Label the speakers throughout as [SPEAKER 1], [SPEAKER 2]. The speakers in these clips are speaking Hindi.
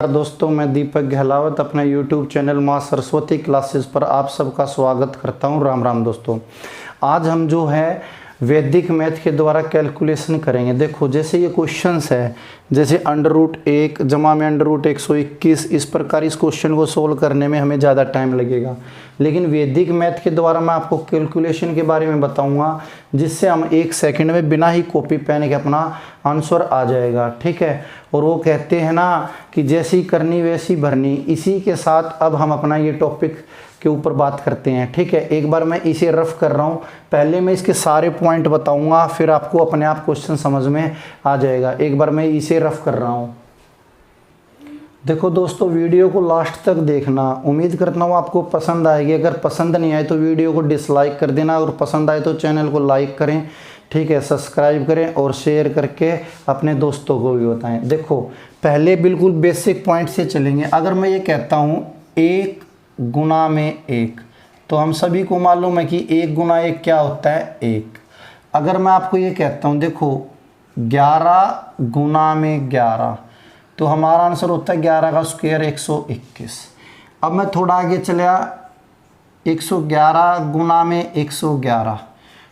[SPEAKER 1] दोस्तों, मैं दीपक गहलावत अपने YouTube चैनल माँ सरस्वती क्लासेस पर आप सबका स्वागत करता हूं। राम राम दोस्तों। आज हम जो है वैदिक मैथ के द्वारा कैलकुलेशन करेंगे। देखो, जैसे ये क्वेश्चंस है, जैसे √1 जमा में √121, इस प्रकार इस क्वेश्चन को सोल्व करने में हमें ज़्यादा टाइम लगेगा। लेकिन वैदिक मैथ के द्वारा मैं आपको कैलकुलेशन के बारे में बताऊंगा, जिससे हम 1 सेकंड में बिना ही कॉपी पेन के अपना आंसर आ जाएगा। ठीक है। और वो कहते हैं ना कि जैसी करनी वैसी भरनी। इसी के साथ अब हम अपना ये टॉपिक के ऊपर बात करते हैं। ठीक है। एक बार मैं इसे रफ कर रहा हूँ। पहले मैं इसके सारे पॉइंट बताऊंगा, फिर आपको अपने आप क्वेश्चन समझ में आ जाएगा। एक बार मैं इसे रफ कर रहा हूँ। देखो दोस्तों, वीडियो को लास्ट तक देखना। उम्मीद करता हूँ आपको पसंद आएगी। अगर पसंद नहीं आए तो वीडियो को डिसलाइक कर देना, और पसंद आए तो चैनल को लाइक करें। ठीक है, सब्सक्राइब करें और शेयर करके अपने दोस्तों को भी बताएं। देखो, पहले बिल्कुल बेसिक पॉइंट से चलेंगे। अगर मैं ये कहता हूँ 1 गुना में 1, तो हम सभी को मालूम है कि 1 गुना 1 क्या होता है, 1। अगर मैं आपको ये कहता हूँ, देखो 11 गुना में 11, तो हमारा आंसर होता है 11 का स्क्वायर 121। अब मैं थोड़ा आगे चला, 111 गुना में 111,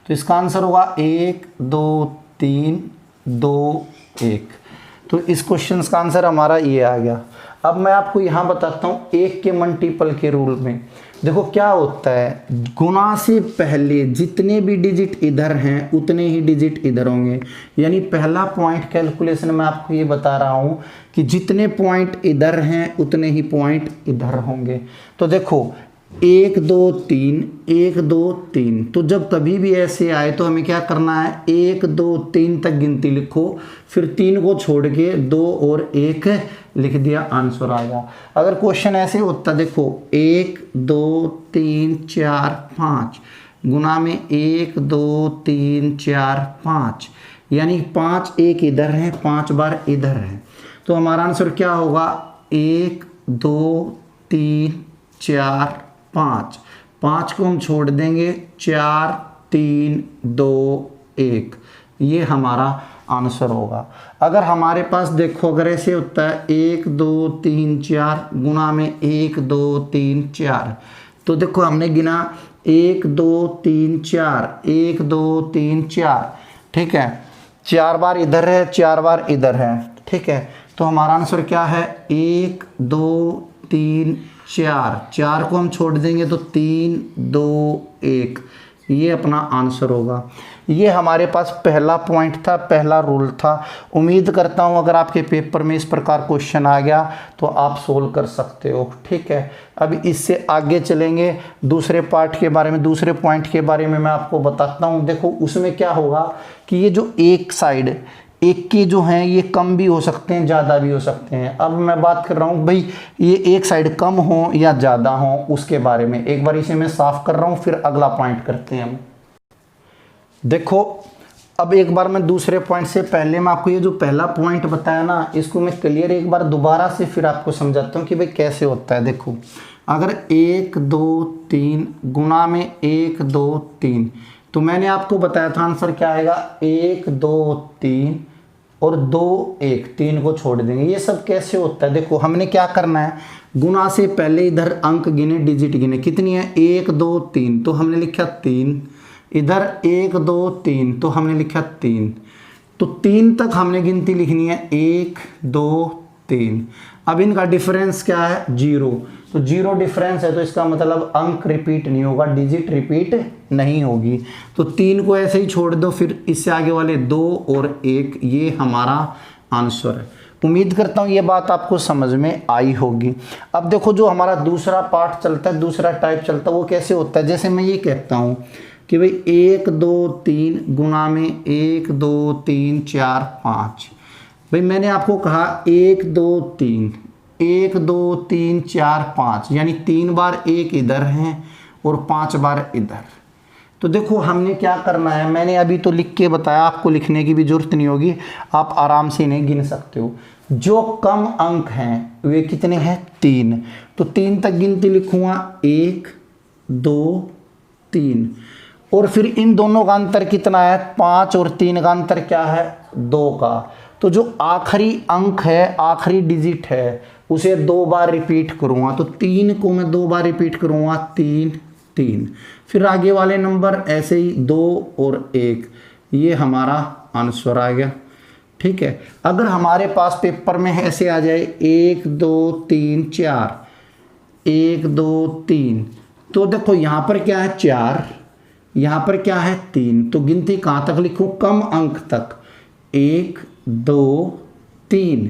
[SPEAKER 1] तो इसका आंसर होगा 1 2 3 2 1। तो इस क्वेश्चन का आंसर हमारा ये आ गया। अब मैं आपको यहाँ बताता हूँ 1 के मल्टीपल के रूल में। देखो क्या होता है, गुना से पहले जितने भी डिजिट इधर हैं उतने ही डिजिट इधर होंगे। यानी पहला पॉइंट कैलकुलेशन में आपको ये बता रहा हूँ कि जितने पॉइंट इधर हैं उतने ही पॉइंट इधर होंगे। तो देखो 1 2 3 1 2 3, तो जब कभी भी ऐसे आए तो हमें क्या करना है, 1 2 3 तक गिनती लिखो, फिर 3 को छोड़ के 2 और 1 लिख दिया, आंसर आ गया। अगर क्वेश्चन ऐसे होता, देखो 1 2 3 4 5 गुना में 1 2 3 4 5, यानी 5 1 इधर है, 5 बार इधर है, तो हमारा आंसर क्या होगा, 1 2 3 4 5। 5 को हम छोड़ देंगे, 4 3 2 1, ये हमारा आंसर होगा। अगर हमारे पास देखो, अगर ऐसे होता है 1 2 3 4 गुना में 1 2 3 4, तो देखो हमने गिना 1 2 3 4 1 2 3 4। ठीक है, 4 बार इधर है, 4 बार इधर है। ठीक है, तो हमारा आंसर क्या है, 1 2 3 4। 4 को हम छोड़ देंगे तो 3 2 1, ये अपना आंसर होगा। ये हमारे पास पहला पॉइंट था, पहला रूल था। उम्मीद करता हूँ अगर आपके पेपर में इस प्रकार क्वेश्चन आ गया तो आप सोल्व कर सकते हो। ठीक है, अब इससे आगे चलेंगे दूसरे पार्ट के बारे में, दूसरे पॉइंट के बारे में मैं आपको बताता हूँ। देखो उसमें क्या होगा कि ये जो एक साइड, एक के जो हैं ये कम भी हो सकते हैं, ज़्यादा भी हो सकते हैं। अब मैं बात कर रहा हूँ भाई ये एक साइड कम हो या ज़्यादा हो, उसके बारे में एक बार इसे मैं साफ कर रहा हूँ, फिर अगला पॉइंट करते हैं हम। देखो, अब एक बार मैं दूसरे पॉइंट से पहले मैं आपको ये जो पहला पॉइंट बताया ना, इसको मैं क्लियर एक बार दोबारा से फिर आपको समझाता हूँ कि भाई कैसे होता है। देखो, अगर 1 2 3 गुना में 1 2 3, तो मैंने आपको बताया था आंसर क्या आएगा, 1 2 3 और 2 1, 3 को छोड़ देंगे। ये सब कैसे होता है, देखो हमने क्या करना है, गुना से पहले इधर अंक गिने, डिजिट गिने, कितनी है 1 2 3, तो हमने लिखा 3, इधर 1 2 3, तो हमने लिखा 3, तो 3 तक हमने गिनती लिखनी है, 1 2 3। अब इनका डिफरेंस क्या है, 0, तो 0 डिफरेंस है, तो इसका मतलब अंक रिपीट नहीं होगा, डिजिट रिपीट नहीं होगी। तो 3 को ऐसे ही छोड़ दो, फिर इससे आगे वाले 2 और 1, ये हमारा आंसर है। उम्मीद करता हूँ ये बात आपको समझ में आई होगी। अब देखो जो हमारा दूसरा पार्ट चलता है, दूसरा टाइप चलता है, वो कैसे होता है। जैसे मैं ये कहता हूँ कि भाई 1 2 3 गुना में 1 2 3 4 5, भाई मैंने आपको कहा 1 2 3 1 2 3 4 5, यानी 3 बार 1 इधर है और 5 बार इधर। तो देखो हमने क्या करना है, मैंने अभी तो लिख के बताया, आपको लिखने की भी जरूरत नहीं होगी, आप आराम से इन्हें गिन सकते हो। जो कम अंक हैं वे कितने हैं, 3, तो 3 तक गिनती लिखूंगा, 1 2 3, और फिर इन दोनों का अंतर कितना है, 5 और 3 का अंतर क्या है, 2 का। तो जो आखिरी अंक है, आखिरी डिजिट है, उसे 2 बार रिपीट करूँगा, तो 3 को मैं 2 बार रिपीट करूँगा, 3 3। फिर आगे वाले नंबर ऐसे ही 2 और 1, ये हमारा आंसर आ गया। ठीक है, अगर हमारे पास पेपर में ऐसे आ जाए 1 2 3 4, 1 2 3, तो देखो यहाँ पर क्या है 4, यहाँ पर क्या है 3, तो गिनती कहाँ तक लिखूँ, कम अंक तक, 1 2 3,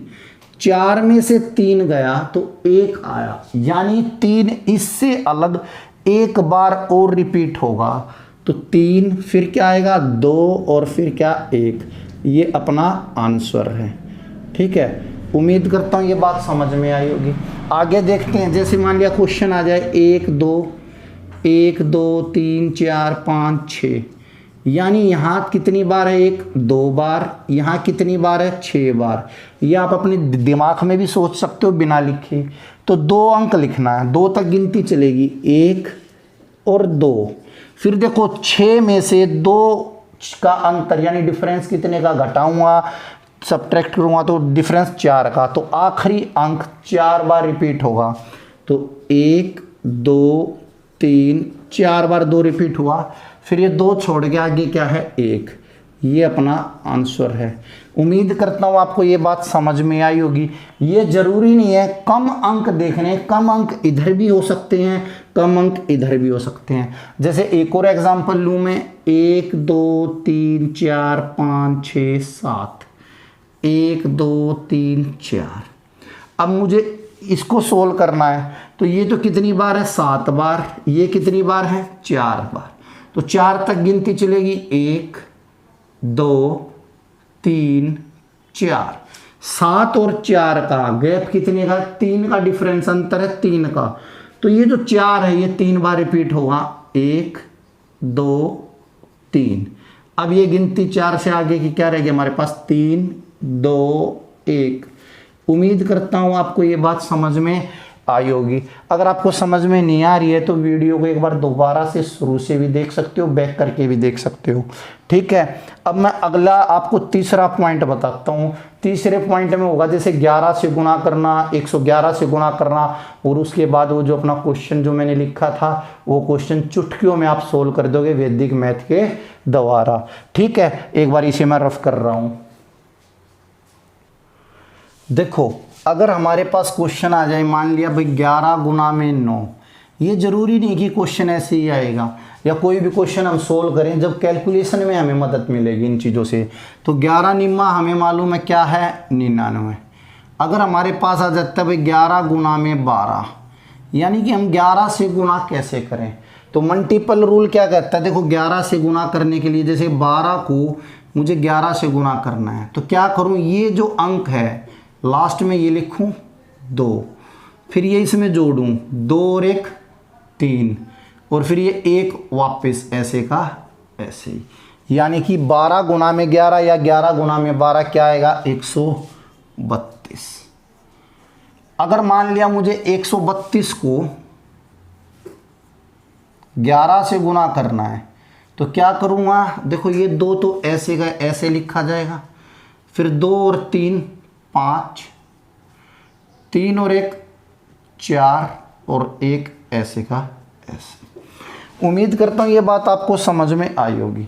[SPEAKER 1] 4 में से 3 गया तो 1 आया, यानी 3 इससे अलग एक बार और रिपीट होगा, तो 3 फिर क्या आएगा 2 और फिर क्या 1, ये अपना आंसर है। ठीक है, उम्मीद करता हूँ ये बात समझ में आई होगी। आगे देखते हैं, जैसे मान लिया क्वेश्चन आ जाए 1 2 3 4 5 6, यानी यहाँ कितनी बार है 1 2 बार, यहाँ कितनी बार है 6 बार। ये आप अपने दिमाग में भी सोच सकते हो बिना लिखे। तो 2 अंक लिखना है, 2 तक गिनती चलेगी, 1 और 2। फिर देखो 6 में से 2 का अंतर यानी डिफरेंस कितने का घटाऊंगा, सब्ट्रैक्ट करूँगा तो डिफरेंस 4 का, तो आखिरी अंक 4 बार रिपीट होगा। तो 1 2 3 4 बार 2 रिपीट हुआ, फिर ये 2 छोड़ के आगे क्या है 1, ये अपना आंसर है। उम्मीद करता हूँ आपको ये बात समझ में आई होगी। ये जरूरी नहीं है कम अंक देखने, कम अंक इधर भी हो सकते हैं, कम अंक इधर भी हो सकते हैं। जैसे एक और एग्जांपल लूँ मैं, 1 2 3 4 5 6 7, 1 2 3 4। अब मुझे इसको सोल्व करना है, तो ये तो कितनी बार है 7 बार, ये कितनी बार है 4 बार, तो 4 तक गिनती चलेगी, 1 2 3 4। 7 और 4 का गैप कितने का, 3 का डिफरेंस, अंतर है 3 का, तो ये जो 4 है ये 3 बार रिपीट होगा, 1 2 3। अब ये गिनती 4 से आगे की क्या रहेगी हमारे पास, 3 2 1। उम्मीद करता हूँ आपको ये बात समझ में आई होगी। अगर आपको समझ में नहीं आ रही है तो वीडियो को एक बार दोबारा से शुरू से भी देख सकते हो, बैक करके भी देख सकते हो। ठीक है, अब मैं अगला आपको तीसरा पॉइंट बताता हूँ। तीसरे पॉइंट में होगा जैसे 11 से गुणा करना, 111 से गुणा करना, और उसके बाद वो जो अपना क्वेश्चन जो मैंने लिखा था वो क्वेश्चन चुटकियों में आप सोल्व कर दोगे वैदिक मैथ के द्वारा। ठीक है, एक बार इसे मैं रफ कर रहा हूँ। देखो, अगर हमारे पास क्वेश्चन आ जाए, मान लिया भाई 11 गुना में 9, ये जरूरी नहीं कि क्वेश्चन ऐसे ही आएगा, या कोई भी क्वेश्चन हम सोल्व करें जब कैलकुलेशन में हमें मदद मिलेगी इन चीज़ों से। तो 11 निम्मा हमें मालूम है क्या है 99। अगर हमारे पास आ जाता है भाई 11 गुना में 12, यानी कि हम 11 से गुना कैसे करें, तो मल्टीपल रूल क्या कहता है, देखो 11 से गुना करने के लिए जैसे 12 को मुझे 11 से गुना करना है, तो क्या करूँ, ये जो अंक है लास्ट में ये लिखूं 2, फिर ये इसमें जोड़ूं 2 और 1 3, और फिर ये 1 वापस ऐसे का ऐसे ही, यानी कि 12 गुना में 11 या 11 गुना में 12 क्या आएगा 132। अगर मान लिया मुझे 132 को 11 से गुना करना है, तो क्या करूँगा, देखो ये 2 तो ऐसे का ऐसे लिखा जाएगा, फिर 2 और 3 5, 3 और 1 4, और 1 ऐसे का ऐसे। उम्मीद करता हूँ ये बात आपको समझ में आई होगी।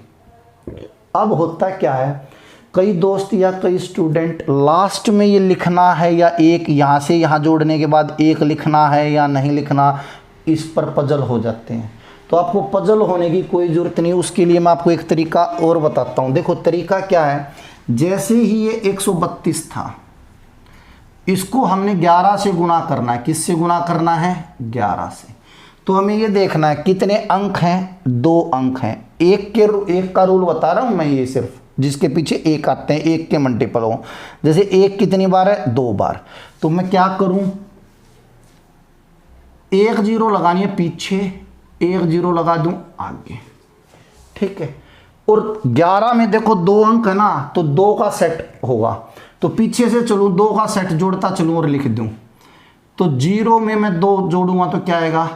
[SPEAKER 1] अब होता क्या है, कई दोस्त या कई स्टूडेंट लास्ट में ये लिखना है या एक यहाँ से यहाँ जोड़ने के बाद 1 लिखना है या नहीं लिखना, इस पर पजल हो जाते हैं। तो आपको पजल होने की कोई ज़रूरत नहीं, उसके लिए मैं आपको एक तरीका और बताता हूँ। देखो तरीका क्या है, जैसे ही ये 132 था, इसको हमने 11 से गुना करना है। किससे गुना करना है, 11 से। तो हमें ये देखना है कितने अंक हैं, 2 अंक हैं। एक का रूल बता रहा हूँ मैं, ये सिर्फ जिसके पीछे 1 आते हैं, 1 के मल्टीपल हो। जैसे 1 कितनी बार है, 2 बार। तो मैं क्या करूँ, 1 0 लगानी है पीछे, 1 0 लगा दूं आगे। ठीक है, और 11 में देखो 2 अंक है ना, तो 2 का सेट होगा, तो पीछे से चलूँ 2 का सेट जोड़ता चलूँ और लिख दूं, तो 0 में मैं 2 जोड़ूंगा तो क्या आएगा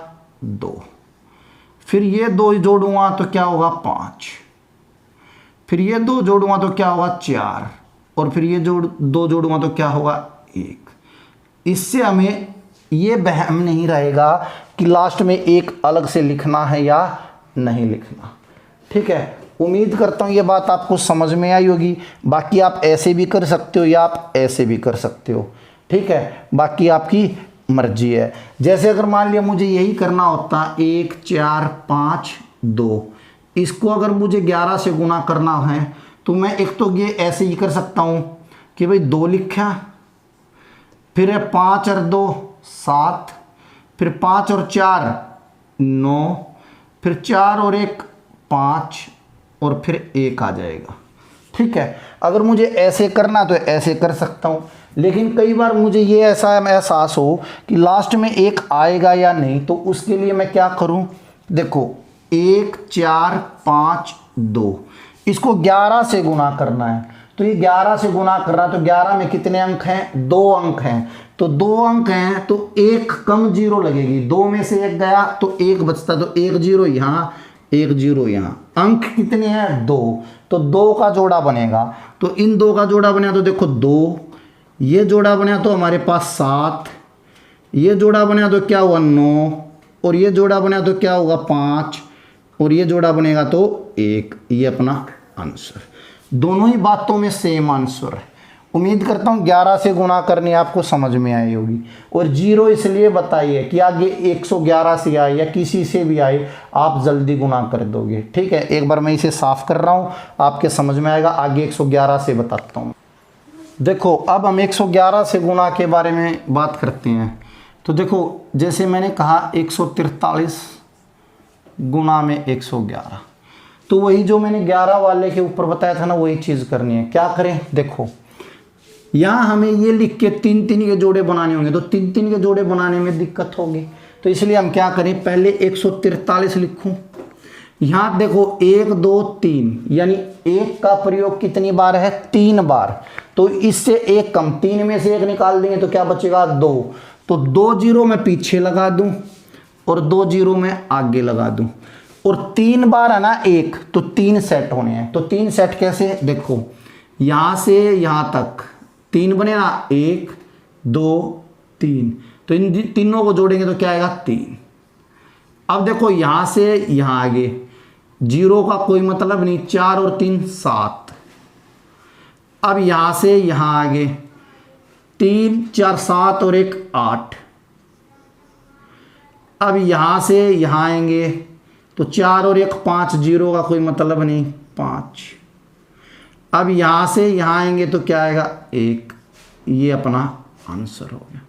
[SPEAKER 1] 2, फिर ये 2 जोड़ूंगा तो क्या होगा 5, फिर ये 2 जोड़ूंगा तो क्या होगा 4, और फिर ये 2 जोड़ूंगा तो क्या होगा 1। इससे हमें ये वहम नहीं रहेगा कि लास्ट में एक अलग से लिखना है या नहीं लिखना। ठीक है, उम्मीद करता हूँ ये बात आपको समझ में आई होगी। बाकी आप ऐसे भी कर सकते हो या आप ऐसे भी कर सकते हो। ठीक है, बाकी आपकी मर्जी है। जैसे अगर मान लिया मुझे यही करना होता 1 4 5 2, इसको अगर मुझे 11 से गुना करना है तो मैं एक तो ये ऐसे ही कर सकता हूँ कि भाई 2 लिखा, फिर है 5 और 2 7, फिर 5 और 4 9, फिर 4 और 1 5 और फिर 1 आ जाएगा। ठीक है, अगर मुझे ऐसे करना तो ऐसे कर सकता हूँ, लेकिन कई बार मुझे ये ऐसा एहसास हो कि लास्ट में 1 आएगा या नहीं, तो उसके लिए मैं क्या करूँ, देखो 1 4 5 2, इसको 11 से गुना करना है। तो ये 11 से गुना कर रहा, तो 11 में कितने अंक हैं, 2 अंक हैं। तो 2 अंक हैं तो 1 कम 0 लगेगी, 2 में से 1 गया तो 1 बचता, तो 1 0 यहाँ 1 0 यहाँ। अंक कितने हैं, 2, तो 2 का जोड़ा बनेगा। तो इन 2 का जोड़ा बना तो देखो 2, ये जोड़ा बना तो हमारे पास 7, ये जोड़ा बना तो क्या हुआ 9, और ये जोड़ा बना तो क्या होगा 5, और ये जोड़ा बनेगा तो 1। ये अपना आंसर, दोनों ही बातों में सेम आंसर है। उम्मीद करता हूँ 11 से गुना करनी आपको समझ में आई होगी। और 0 इसलिए बताइए कि आगे 111 से आए या किसी से भी आए आप जल्दी गुना कर दोगे। ठीक है, एक बार मैं इसे साफ कर रहा हूँ, आपके समझ में आएगा। आगे 111 से बताता हूँ। देखो अब हम 111 से गुना के बारे में बात करते हैं। तो देखो जैसे मैंने कहा 143 गुना में 111, तो वही जो मैंने 11 वाले के ऊपर बताया था ना, वही चीज़ करनी है। क्या करें, देखो यहाँ हमें ये लिख के 3 3 के जोड़े बनाने होंगे, तो 3 3 के जोड़े बनाने में दिक्कत होगी। तो इसलिए हम क्या करें, पहले 143 लिखूं। यहाँ देखो 1 2 3, यानी 1 का प्रयोग कितनी बार है, 3 बार। तो इससे 1 कम, 3 में से 1 निकाल देंगे तो क्या बचेगा 2। तो 2 0 मैं पीछे लगा दूं और 2 0 मैं आगे लगा दूं। और 3 बार है ना 1, तो 3 सेट होने हैं। तो 3 सेट कैसे, देखो यहाँ से यहाँ तक 3 बने ना, 1 2 3, तो इन तीनों को जोड़ेंगे तो क्या आएगा 3। अब देखो यहाँ से यहाँ आगे 0 का कोई मतलब नहीं, 4 और 3 7। अब यहाँ से यहाँ आगे 3 4 7 और 1 8। अब यहाँ से यहाँ आएंगे तो 4 और 1 5, 0 का कोई मतलब नहीं 5। अब यहाँ से यहाँ आएंगे तो क्या आएगा 1। ये अपना आंसर हो गया।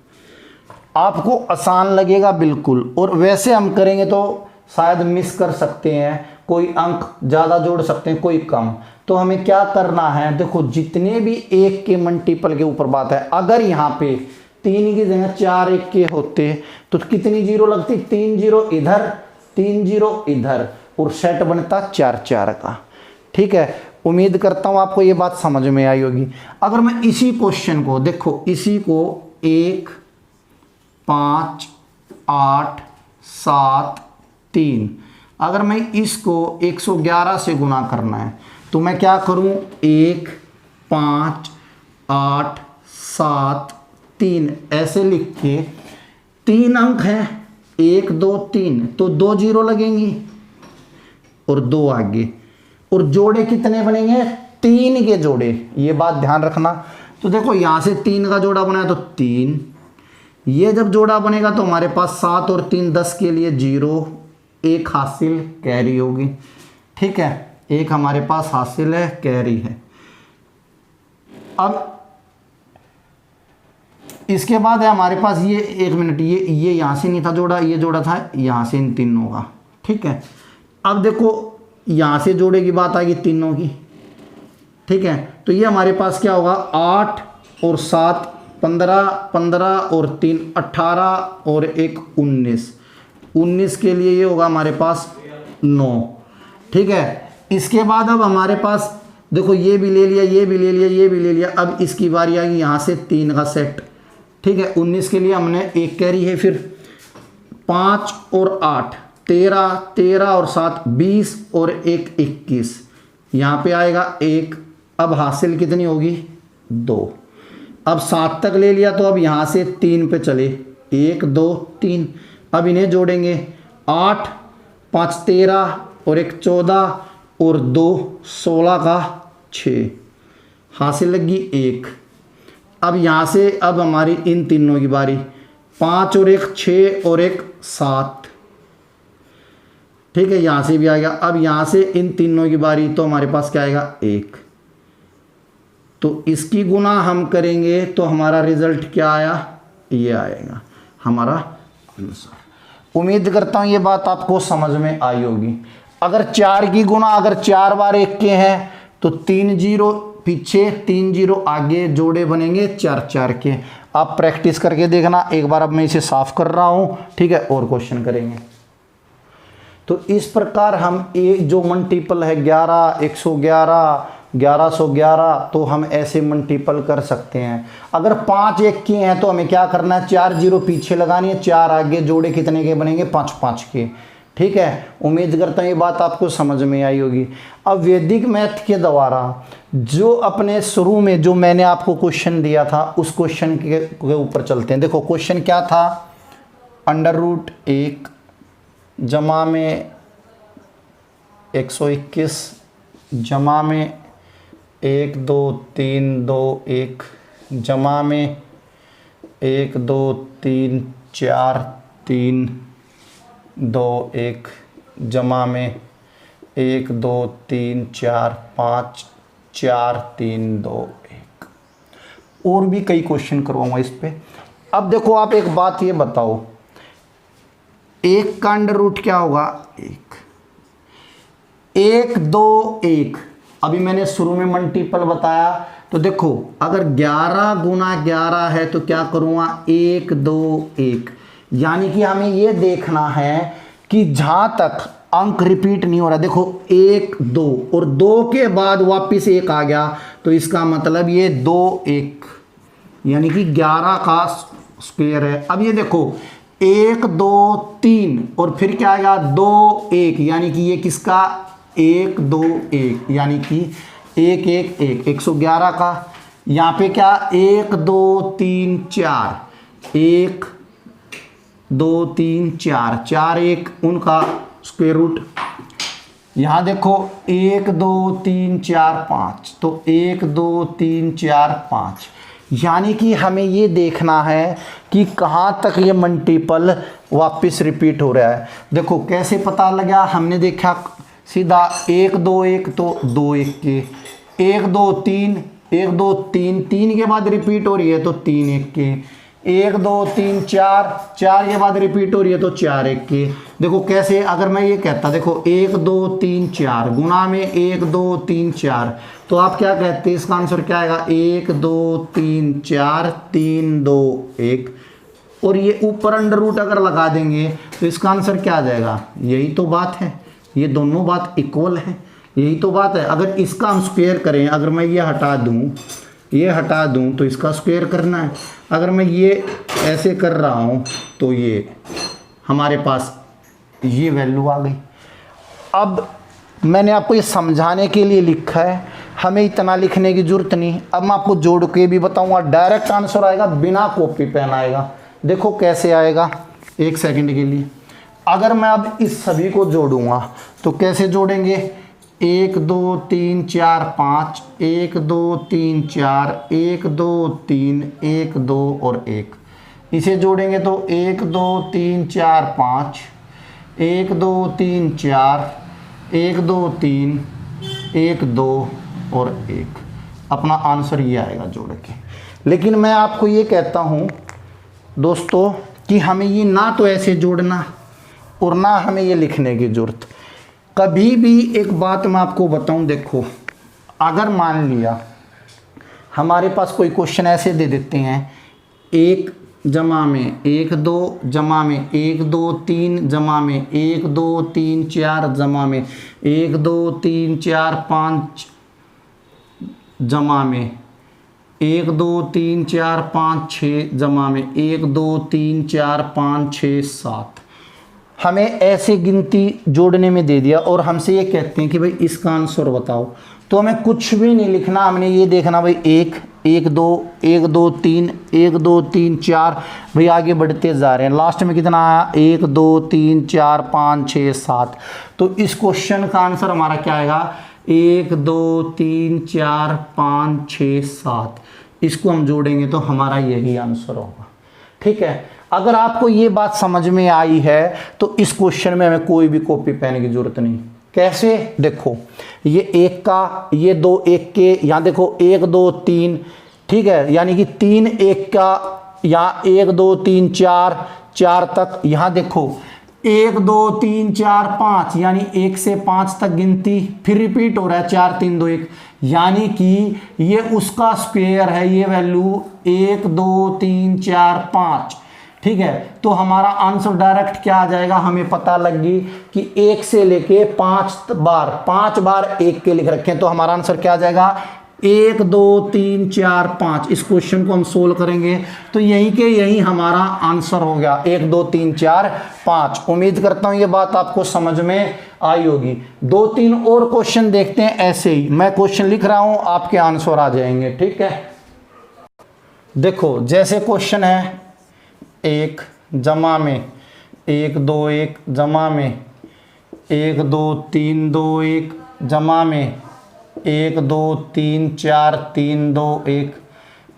[SPEAKER 1] आपको आसान लगेगा बिल्कुल, और वैसे हम करेंगे तो शायद मिस कर सकते हैं, कोई अंक ज़्यादा जोड़ सकते हैं, कोई कम। तो हमें क्या करना है, देखो जितने भी 1 के मल्टीपल के ऊपर बात है, अगर यहाँ पे 3 की जगह 4 1 के होते तो कितनी 0 लगती, 3 0 इधर 3 0 इधर, और सेट बनता 4 4 का। ठीक है, उम्मीद करता हूँ आपको ये बात समझ में आई होगी। अगर मैं इसी क्वेश्चन को देखो, इसी को 1 5 8 7 3, अगर मैं इसको 111 से गुना करना है तो मैं क्या करूं, 1 5 8 7 3 ऐसे लिख के 3 अंक हैं 1 2 3, तो 2 0 लगेंगी और 2 आगे, और जोड़े कितने बनेंगे, 3 के जोड़े। ये बात ध्यान रखना। तो देखो यहाँ से 3 का जोड़ा बना है तो 3, ये जब जोड़ा बनेगा तो हमारे पास 7 और 3 10 के लिए 0, 1 हासिल कैरी होगी। ठीक है, 1 हमारे पास हासिल है, कैरी है। अब इसके बाद है हमारे पास ये, 1 मिनट, ये यहाँ से नहीं था जोड़ा, ये जोड़ा था यहाँ से इन तीनों का। ठीक है, अब देखो यहाँ से जोड़े की बात आएगी तीनों की। ठीक है, तो ये हमारे पास क्या होगा, 8 और 7 15, 15 और 3 18 और 1 19, 19 के लिए ये होगा हमारे पास 9। ठीक है, इसके बाद अब हमारे पास देखो ये भी ले लिया, ये भी ले लिया, ये भी ले लिया। अब इसकी बारी आएगी यहाँ से 3 का सेट। ठीक है, 19 के लिए हमने 1 कैरी है, फिर 5 और 8 13, 13 और 7 20 और 1 21, यहाँ पे आएगा 1। अब हासिल कितनी होगी, 2। अब 7 तक ले लिया तो अब यहाँ से 3 पे चले, 1 2 3। अब इन्हें जोड़ेंगे, 8 5 13 और 1 14 और 2 16 का 6, हासिल लगी 1। अब यहाँ से अब हमारी इन तीनों की बारी, 5 और 1 6 और 1 7, ठीक है, यहाँ से भी आ गया। अब यहाँ से इन तीनों की बारी, तो हमारे पास क्या आएगा 1। तो इसकी गुना हम करेंगे तो हमारा रिजल्ट क्या आया, ये आएगा हमारा आंसर। उम्मीद करता हूँ ये बात आपको समझ में आई होगी। अगर 4 की गुना अगर 4 बार 1 के हैं तो 3 0 पीछे 3 0 आगे, जोड़े बनेंगे 4 4 के। आप प्रैक्टिस करके देखना। एक बार अब मैं इसे साफ कर रहा हूँ, ठीक है, और क्वेश्चन करेंगे। तो इस प्रकार हम एक जो मल्टीपल है 11 111 1111, तो हम ऐसे मल्टीपल कर सकते हैं। अगर 5 1 के हैं तो हमें क्या करना है, 4 0 पीछे लगानी है, 4 आगे, जोड़े कितने के बनेंगे 5 5 के, ठीक है। उम्मीद करता हूँ ये बात आपको समझ में आई होगी। अब वैदिक मैथ के द्वारा जो अपने शुरू में जो मैंने आपको क्वेश्चन दिया था उस क्वेश्चन के ऊपर चलते हैं। देखो क्वेश्चन क्या था, √1 जमा में 121 जमा में 1 2 3 2 1 जमा में 1 2 3 4 3 2 1 जमा में 1 2 3 4 5 4 3 2 1। और भी कई क्वेश्चन करवाऊंगा इस पे। अब देखो आप एक बात ये बताओ, 1 का अंडर क्या होगा 1, 1 2 1। अभी मैंने शुरू में मल्टीपल बताया, तो देखो अगर 11 गुना 11 है तो क्या करूँगा 1 2 1, यानी कि हमें ये देखना है कि जहाँ तक अंक रिपीट नहीं हो रहा। देखो 1 2 और 2 के बाद वापस 1 आ गया, तो इसका मतलब ये 2 1 यानी कि 11 का स्क्वायर है। अब ये देखो 1 2 3 और फिर क्या आएगा 2 1, यानी कि ये किसका 1 2 1, यानी कि 1 1 1 111 का। यहाँ पे क्या 1 2 3 4 1 2 3 4 4 1 उनका स्क्वायर रूट। यहाँ देखो 1 2 3 4 5, तो 1 2 3 4 5, यानी कि हमें ये देखना है कि कहाँ तक ये मल्टीपल वापस रिपीट हो रहा है। देखो कैसे पता लगा, हमने देखा सीधा 1 2 1 तो 2 1 के, 1 2 3 1 2 3 3 के बाद रिपीट हो रही है तो 3 1 के, 1 2 3 4 4 के बाद रिपीट हो रही है तो 4 1 के। देखो कैसे, अगर मैं ये कहता देखो 1 2 3 4 गुना में 1 2 3 4, तो आप क्या कहते हैं इसका आंसर क्या आएगा 1 2 3 4 3 2 1। और ये ऊपर अंडर रूट अगर लगा देंगे तो इसका आंसर क्या आ जाएगा, यही तो बात है, ये दोनों बात इक्वल है, यही तो बात है। अगर इसका हम स्क्वायर करें, अगर मैं ये हटा दूं तो इसका स्क्वायर करना है। अगर मैं ये ऐसे कर रहा हूं तो ये हमारे पास ये वैल्यू आ गई। अब मैंने आपको ये समझाने के लिए लिखा है, हमें इतना लिखने की जरूरत नहीं। अब मैं आपको जोड़ के भी बताऊंगा, डायरेक्ट आंसर आएगा, बिना कॉपी पेन आएगा। देखो कैसे आएगा, 1 सेकंड के लिए। अगर मैं अब इस सभी को जोड़ूंगा तो कैसे जोड़ेंगे, 1 2 3 4 5 1 2 3 4 1 2 3 1 2 और 1, इसे जोड़ेंगे तो 1 2 3 4 5 1 2 3 4 1 2 3 1 2 और 1। अपना आंसर ये आएगा जोड़ के। लेकिन मैं आपको ये कहता हूँ दोस्तों कि हमें ये ना तो ऐसे जोड़ना और ना हमें ये लिखने की जरूरत। कभी भी एक बात मैं आपको बताऊं, देखो अगर मान लिया हमारे पास कोई क्वेश्चन ऐसे दे देते हैं 1 जमा में 1 2 जमा में 1 2 3 जमा में 1 2 3 4 जमा में 1 2 3 4 5 जमा में 1 2 3 4 5 6 जमा में 1 2 3 4 5 6 7, हमें ऐसे गिनती जोड़ने में दे दिया और हमसे ये कहते हैं कि भाई इसका आंसर बताओ, तो हमें कुछ भी नहीं लिखना, हमने ये देखना भाई 1 1 2 1 2 3 1 2 3 4 भाई आगे बढ़ते जा रहे हैं। लास्ट में कितना आया 1 2 3 4 5 6 7। तो इस क्वेश्चन का आंसर हमारा क्या आएगा 1 2 3 4 5 6 7। इसको हम जोड़ेंगे तो हमारा यही आंसर होगा। ठीक है, अगर आपको ये बात समझ में आई है तो इस क्वेश्चन में हमें कोई भी कॉपी पेन की जरूरत नहीं। कैसे, देखो ये 1 का, ये 2 1 के, यहाँ देखो 1 2 3, ठीक है, यानी कि 3 1 का, यहाँ 1 2 3 4 4 तक, यहाँ देखो 1 2 3 4 5, यानी 1 से 5 तक गिनती, फिर रिपीट हो रहा है 4 3 2 1, यानी कि ये उसका स्क्वायर है, ये वैल्यू 1 2 3 4 5। ठीक है, तो हमारा आंसर डायरेक्ट क्या आ जाएगा, हमें पता लग गई कि 1 से लेके 5 बार 1 के लिख रखे हैं, तो हमारा आंसर क्या आ जाएगा 1 2 3 4 5। इस क्वेश्चन को हम सोल्व करेंगे तो यही के यही हमारा आंसर हो गया 1 2 3 4 5। उम्मीद करता हूं ये बात आपको समझ में आई होगी। 2-3 और क्वेश्चन देखते हैं, ऐसे ही मैं क्वेश्चन लिख रहा हूं, आपके आंसर आ जाएंगे। ठीक है, देखो जैसे क्वेश्चन है 1 जमा में 1 2 1 जमा में 1 2 3 2 1 जमा में 1 2 3 4 3 2 1।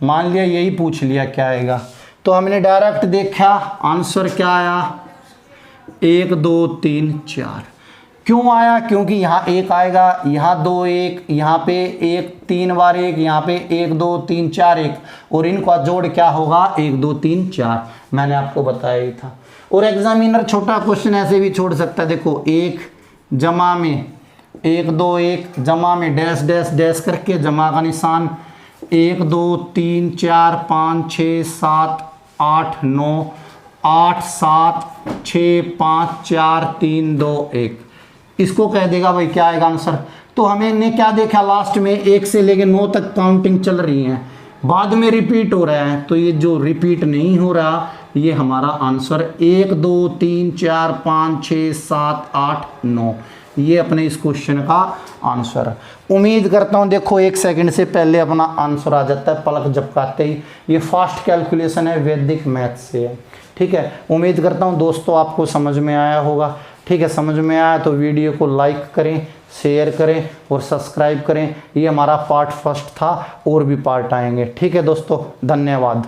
[SPEAKER 1] मान लिया यही पूछ लिया क्या आएगा, तो हमने डायरेक्ट देखा आंसर क्या आया 1 2 3 4। क्यों आया, क्योंकि यहाँ 1 आएगा, यहाँ 2 1, यहाँ पे 1 3 बार 1, यहाँ पे 1 2 3 4 1, और इनका जोड़ क्या होगा 1 2 3 4। मैंने आपको बताया ही था। और एग्जामिनर छोटा क्वेश्चन ऐसे भी छोड़ सकता है, देखो 1 जमा में 1 2 1 जमा में डैश डैश डैश करके जमा का निशान 1 2 3 4 5 6 7 8 9 8 7 6 5 4 3 2 1। इसको कह देगा भाई क्या आएगा आंसर। तो हमने क्या देखा, लास्ट में 1 से लेके 9 तक काउंटिंग चल रही है, बाद में रिपीट हो रहा है, तो ये जो रिपीट नहीं हो रहा ये हमारा आंसर 1 2 3 4 5 6 7 8 9, ये अपने इस क्वेश्चन का आंसर है। उम्मीद करता हूँ देखो 1 सेकंड से पहले अपना आंसर आ जाता है पलक झपकाते ही। ये फास्ट कैलकुलेशन है, वैदिक मैथ से है। ठीक है, उम्मीद करता हूँ दोस्तों आपको समझ में आया होगा। ठीक है, समझ में आया तो वीडियो को लाइक करें, शेयर करें और सब्सक्राइब करें। ये हमारा पार्ट फर्स्ट था, और भी पार्ट आएंगे। ठीक है दोस्तों, धन्यवाद।